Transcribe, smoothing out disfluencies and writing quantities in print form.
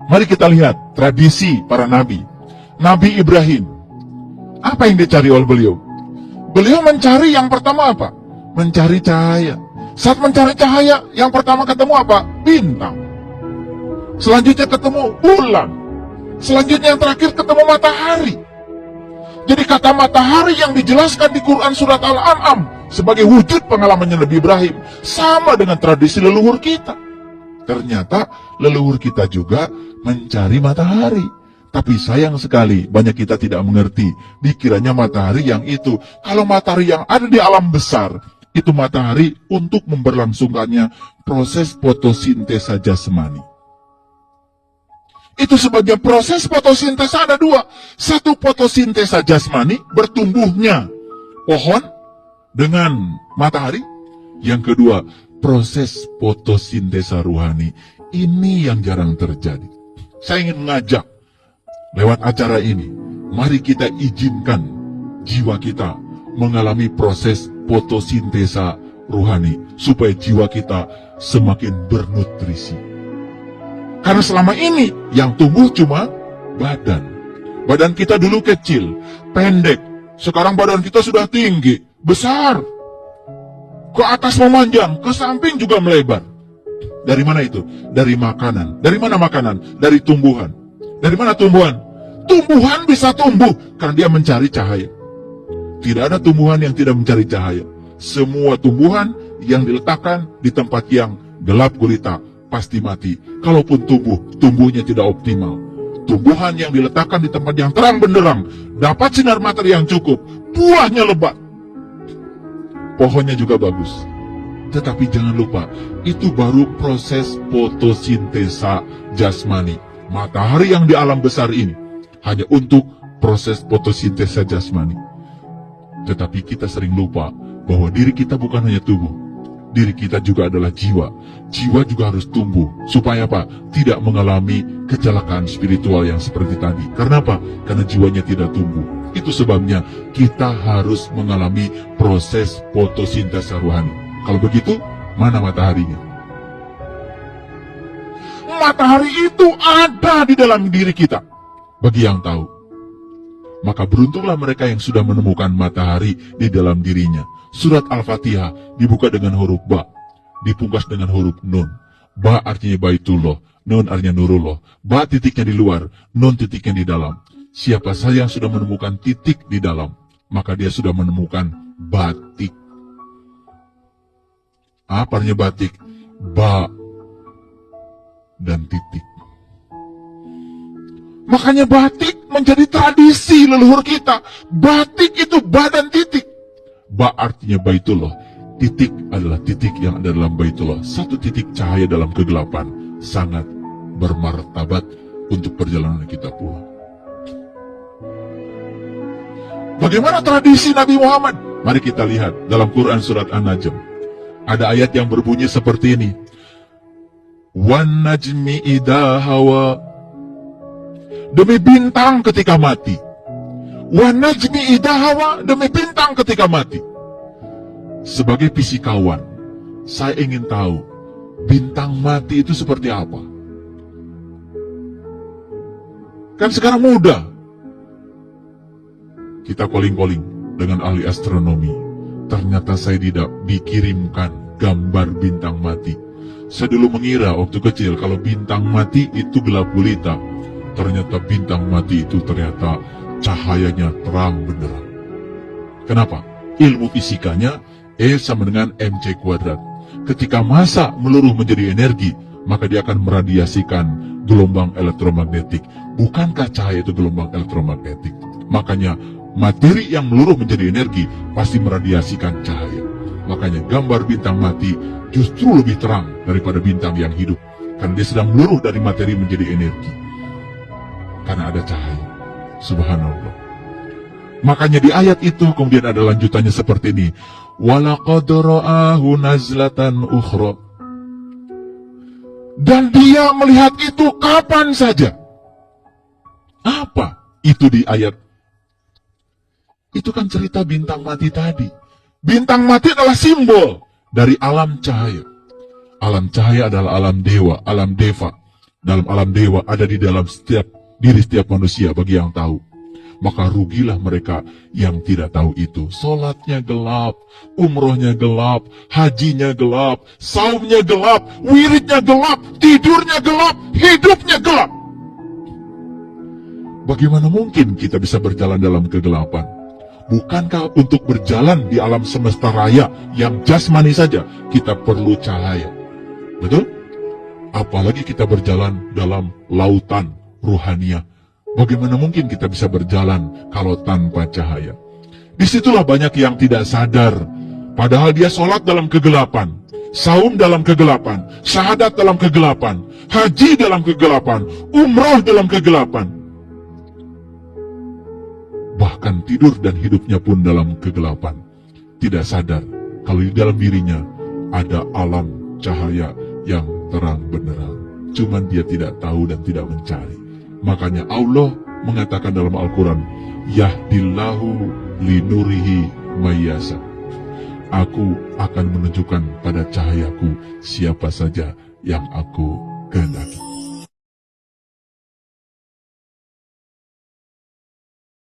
Mari kita lihat tradisi para nabi. Nabi Ibrahim, apa yang dicari oleh beliau? Beliau mencari yang pertama apa? Mencari cahaya. Saat mencari cahaya, yang pertama ketemu apa? Bintang. Selanjutnya ketemu bulan. Selanjutnya yang terakhir ketemu matahari. Jadi kata matahari yang dijelaskan di Quran surat Al-An'am sebagai wujud pengalamannya Nabi Ibrahim sama dengan tradisi leluhur kita. Ternyata leluhur kita juga mencari matahari. Tapi sayang sekali banyak kita tidak mengerti. Dikiranya matahari yang itu. Kalau matahari yang ada di alam besar, itu matahari untuk memberlangsungkannya proses fotosintesa jasmani. Itu sebagai proses fotosintesa ada dua. Satu, fotosintesa jasmani, bertumbuhnya pohon dengan matahari. Yang kedua, proses fotosintesa ruhani. Ini yang jarang terjadi. Saya ingin mengajak lewat acara ini, mari kita izinkan jiwa kita mengalami proses fotosintesa ruhani supaya jiwa kita semakin bernutrisi. Karena selama ini yang tumbuh cuma badan. Badan kita dulu kecil, pendek. Sekarang badan kita sudah tinggi, besar. Ke atas memanjang, ke samping juga melebar. Dari mana itu? Dari makanan. Dari mana makanan? Dari tumbuhan. Dari mana tumbuhan? Tumbuhan bisa tumbuh karena dia mencari cahaya. Tidak ada tumbuhan yang tidak mencari cahaya. Semua tumbuhan yang diletakkan di tempat yang gelap gulita pasti mati. Kalaupun tumbuh, tumbuhnya tidak optimal. Tumbuhan yang diletakkan di tempat yang terang benderang, dapat sinar matahari yang cukup, buahnya lebat. Pohonnya juga bagus. Tetapi jangan lupa, itu baru proses fotosintesa jasmani. Matahari yang di alam besar ini hanya untuk proses fotosintesa jasmani. Tetapi kita sering lupa bahwa diri kita bukan hanya tubuh. Diri kita juga adalah jiwa. Jiwa juga harus tumbuh. Supaya apa? Tidak mengalami kecelakaan spiritual yang seperti tadi. Karena apa? Karena jiwanya tidak tumbuh. Itu sebabnya kita harus mengalami proses fotosintesa ruhani. Kalau begitu, mana mataharinya? Matahari itu ada di dalam diri kita. Bagi yang tahu. Maka beruntunglah mereka yang sudah menemukan matahari di dalam dirinya. Surat Al-Fatihah dibuka dengan huruf Ba, dipungkas dengan huruf Nun. Ba artinya Baitullah, Nun artinya Nurullah. Ba titiknya di luar, Nun titiknya di dalam. Siapa saja yang sudah menemukan titik di dalam, maka dia sudah menemukan batik. Apa artinya batik? Ba dan titik. Makanya batik menjadi tradisi leluhur kita. Batik itu badan titik. Ba artinya Baitullah. Titik adalah titik yang ada dalam Baitullah. Satu titik cahaya dalam kegelapan. Sangat bermartabat untuk perjalanan kita pulang. Bagaimana tradisi Nabi Muhammad? Mari kita lihat dalam Quran surat An-Najm. Ada ayat yang berbunyi seperti ini. Wan najmi idha hawa. Demi bintang ketika mati. Wan najmi idha hawa. Demi bintang ketika mati. Sebagai fisikawan, saya ingin tahu bintang mati itu seperti apa. Kan sekarang mudah. Kita calling-calling dengan ahli astronomi. Ternyata saya tidak dikirimkan gambar bintang mati. Saya dulu mengira waktu kecil kalau bintang mati itu gelap gulita. Ternyata bintang mati itu ternyata cahayanya terang benderang. Kenapa? Ilmu fisikanya E sama dengan mc kuadrat. Ketika massa meluruh menjadi energi, maka dia akan meradiasikan gelombang elektromagnetik. Bukankah cahaya itu gelombang elektromagnetik? Makanya materi yang meluruh menjadi energi pasti meradiasikan cahaya. Makanya gambar bintang mati justru lebih terang daripada bintang yang hidup. Karena dia sedang meluruh dari materi menjadi energi. Karena ada cahaya. Subhanallah. Makanya di ayat itu kemudian ada lanjutannya seperti ini. Walaqad ra'ahu nazlatan ukhra. Dan dia melihat itu kapan saja. Apa itu di ayat? Itu kan cerita bintang mati tadi. Bintang mati adalah simbol dari alam cahaya. Alam cahaya adalah alam dewa, alam deva. dalam alam dewa, ada di dalam diri setiap manusia bagi yang tahu. Maka rugilah mereka yang tidak tahu itu. Salatnya gelap, umrohnya gelap, hajinya gelap, saumnya gelap, wiridnya gelap, tidurnya gelap, hidupnya gelap. Bagaimana mungkin kita bisa berjalan dalam kegelapan? Bukankah untuk berjalan di alam semesta raya yang jasmani saja kita perlu cahaya? Betul? Apalagi kita berjalan dalam lautan ruhaniah. Bagaimana mungkin kita bisa berjalan kalau tanpa cahaya? Disitulah banyak yang tidak sadar. Padahal dia sholat dalam kegelapan, saum dalam kegelapan, syahadat dalam kegelapan, haji dalam kegelapan, umroh dalam kegelapan. Bahkan tidur dan hidupnya pun dalam kegelapan. Tidak sadar kalau di dalam dirinya ada alam cahaya yang terang benderang. Cuman dia tidak tahu dan tidak mencari. Makanya Allah mengatakan dalam Al-Quran, Yahdillahu linurihi mayyasa. Aku akan menunjukkan pada cahayaku siapa saja yang aku kehendaki.